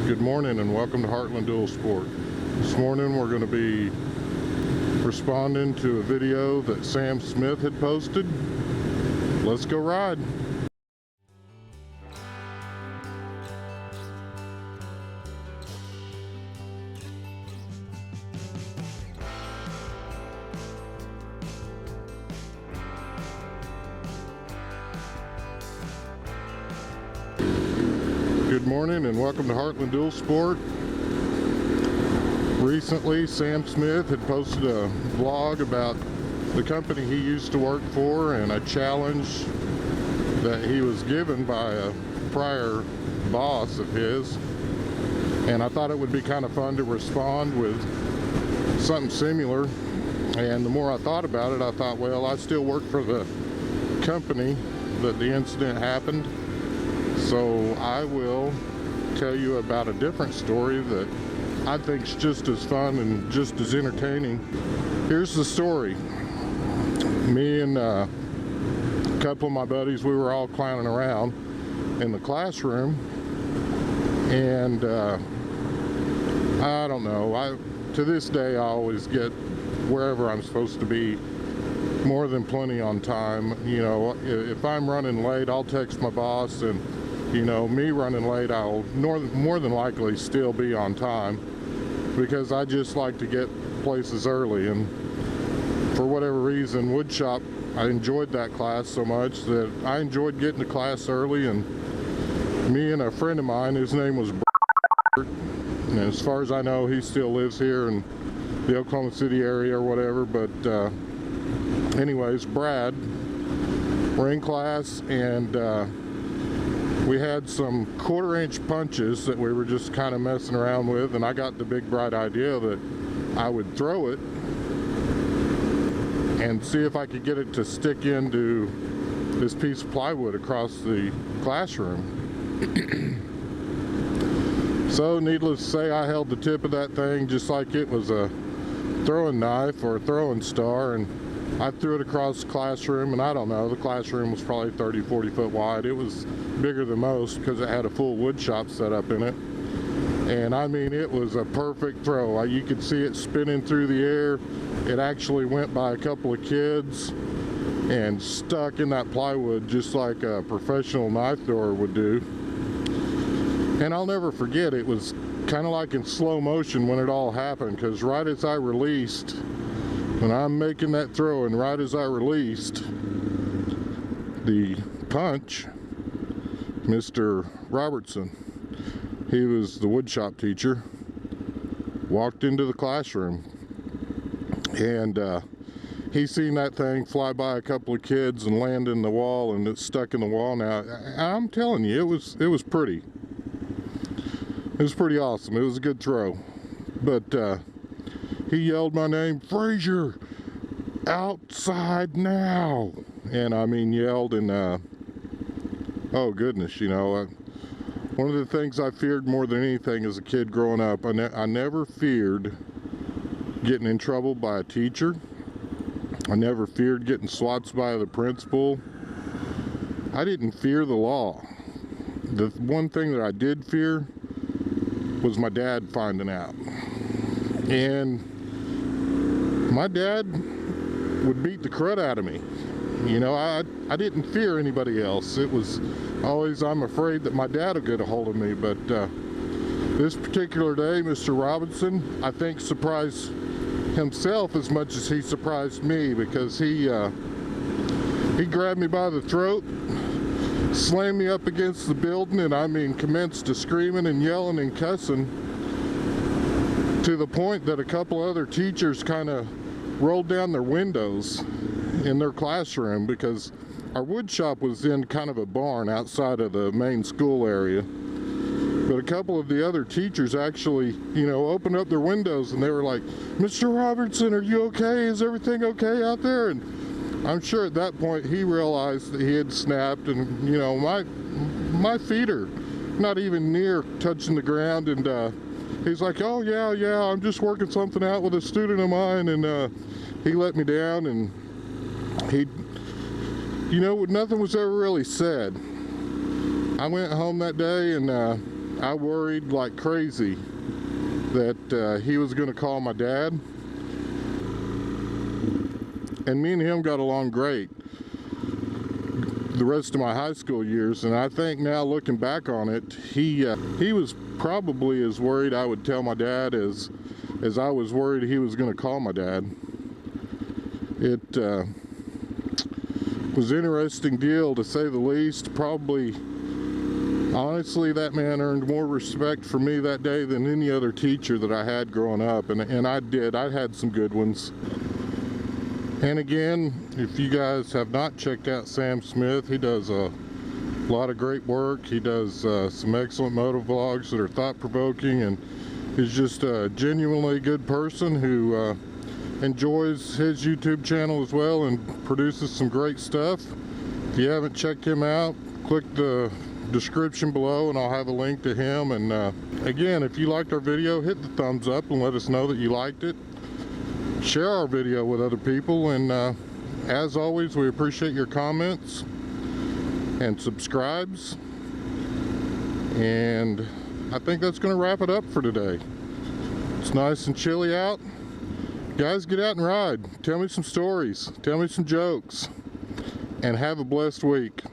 Good morning and welcome to Heartland Dual Sport. This morning we're going to be responding to a video that Sam Smith had posted. Let's go ride. Good morning and welcome to Heartland Dual Sport. Recently, Sam Smith had posted a vlog about the company he used to work for and a challenge that he was given by a prior boss of his. And I thought it would be kind of fun to respond with something similar. And the more I thought about it, I thought, well, I still work for the company that the incident happened. So I will tell you about a different story that I think is just as fun and just as entertaining. Here's the story. Me and a couple of my buddies, we were all clowning around in the classroom, and I don't know, to this day I always get wherever I'm supposed to be more than plenty on time. You know, if I'm running late, I'll text my boss, and you know, me running late, I'll more than likely still be on time because I just like to get places early. And for whatever reason, woodshop, I enjoyed that class so much that I enjoyed getting to class early. And me and a friend of mine, his name was Bert, and as far as I know, he still lives here in the Oklahoma City area or whatever. But anyways, Brad, we're in class, and we had some 1/4-inch punches that we were just kind of messing around with, and I got the big bright idea that I would throw it and see if I could get it to stick into this piece of plywood across the classroom. So needless to say, I held the tip of that thing just like it was a throwing knife or a throwing star, and I threw it across the classroom. And I don't know, the classroom was probably 30-40 foot wide. It was bigger than most because it had a full wood shop set up in it. And I mean, it was a perfect throw. You could see it spinning through the air. It actually went by a couple of kids and stuck in that plywood just like a professional knife thrower would do. And I'll never forget, it was kind of like in slow motion when it all happened, because right as I released, when I'm making that throw, and right as I released, the punch, Mr. Robertson, he was the woodshop teacher, walked into the classroom, and he seen that thing fly by a couple of kids and land in the wall, and it stuck in the wall. Now, I'm telling you, it was pretty. It was pretty awesome. It was a good throw. But he yelled my name, "Frazier, outside now!" And I mean, yelled, and oh goodness, you know, one of the things I feared more than anything as a kid growing up, I never feared getting in trouble by a teacher. I never feared getting swats by the principal. I didn't fear the law. The one thing that I did fear was my dad finding out. And my dad would beat the crud out of me. You know, I didn't fear anybody else. It was always, I'm afraid that my dad would get a hold of me. But this particular day, Mr. Robinson, I think, surprised himself as much as he surprised me, because he grabbed me by the throat, slammed me up against the building, and I mean commenced to screaming and yelling and cussing, to the point that a couple other teachers kind of rolled down their windows in their classroom, because our wood shop was in kind of a barn outside of the main school area. But a couple of the other teachers actually, you know, opened up their windows, and they were like, "Mr. Robertson, are you okay? Is everything okay out there?" And I'm sure at that point he realized that he had snapped, and you know, my feet are not even near touching the ground, and he's like, "Oh yeah, I'm just working something out with a student of mine," and he let me down, and he, you know, nothing was ever really said. I went home that day, and I worried like crazy that he was going to call my dad. And me and him got along great the rest of my high school years, and I think now looking back on it, he was probably as worried I would tell my dad as I was worried he was going to call my dad. It was an interesting deal, to say the least. Probably, honestly, that man earned more respect for me that day than any other teacher that I had growing up, and I did. I had some good ones. And again, if you guys have not checked out Sam Smith, he does a lot of great work. He does some excellent moto vlogs that are thought-provoking, and he's just a genuinely good person who enjoys his YouTube channel as well and produces some great stuff. If you haven't checked him out, click the description below and I'll have a link to him. And again, if you liked our video, hit the thumbs up and let us know that you liked it. Share our video with other people, and as always, we appreciate your comments and subscribes. And I think that's going to wrap it up for today. It's nice and chilly out. Guys, get out and ride. Tell me some stories. Tell me some jokes. And have a blessed week.